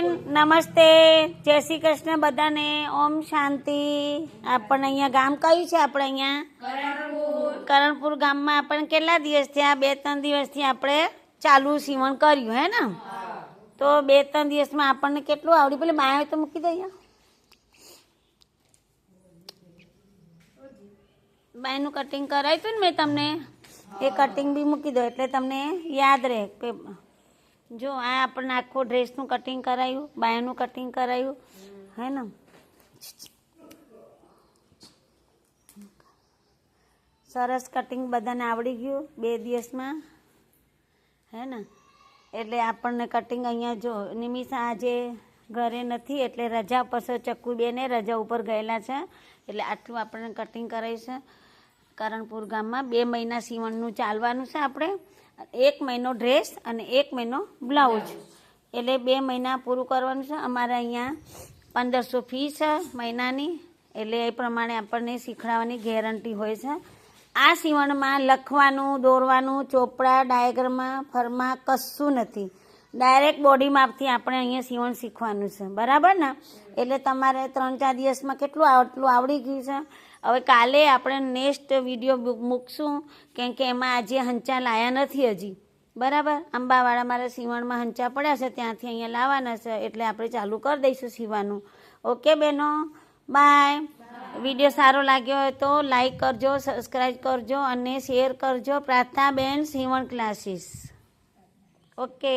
બેન નમસ્તે, જય શ્રી કૃષ્ણ બધાને, ઓમ શાંતિ। આપણને અહીંયા ગામ કયું છે? આપણે અહીંયા કરણપુર ગામમાં આપણને કેટલા દિવસ થયા? 2-3 દિવસથી આપણે ચાલુ સીવણ કર્યું હે ને? તો 2-3 દિવસમાં આપણને કેટલું આવડ્યું? પેલી બાયો તો મૂકી દે અહીંયા, બાયનું કટિંગ કરાવ્યું હતું ને મેં તમને, એ કટિંગ બી મૂકી દો એટલે તમને યાદ રહે કે જો આ આપણને આખું ડ્રેસનું કટિંગ કરાયું, બાયનું કટિંગ કરાયું હે ને। સરસ કટિંગ બધાને આવડી ગયું 2 દિવસમાં હે ને। એટલે આપણને કટિંગ અહીંયા જો નિમિષા આજે ઘરે નથી એટલે રજા પર ચક્કુબેને રજા ઉપર ગયેલા છે એટલે આટલું આપણને કટિંગ કરાવ્યું છે। કરણપુર ગામમાં 2 મહિના સીવણનું ચાલવાનું છે આપણે, 1 મહિનો ડ્રેસ અને 1 મહિનો બ્લાઉઝ, એટલે 2 મહિના પૂરું કરવાનું છે। અમારે અહીંયા 1500 ફી છે મહિનાની, એટલે એ પ્રમાણે આપણને શીખડાવવાની ગેરંટી હોય છે। આ સીવણમાં લખવાનું, દોરવાનું, ચોપડા, ડાયાગ્રામમાં, ફરમાં કશું નથી, ડાયરેક્ટ બોડી માપથી આપણે અહીંયા સીવણ શીખવાનું છે, બરાબર ને? એટલે તમારે 3-4 દિવસમાં કેટલું આટલું આવડી ગયું છે। હવે કાલે આપણે નેક્સ્ટ વિડીયો મૂકશું, કેમ કે એમાં આજે હંચા લાયા નથી હજી, બરાબર? અંબાવાળા મારે સીવણમાં હંચા પડ્યા છે, ત્યાંથી અહીંયા લાવવાના છે, એટલે આપણે ચાલુ કરી દઈશું સીવવાનું। ઓકે બહેનો, બાય। વિડીયો સારો લાગ્યો હોય તો લાઈક કરજો, સબસ્ક્રાઈબ કરજો અને શેર કરજો। પ્રાર્થના બેન સીવણ ક્લાસીસ, ઓકે।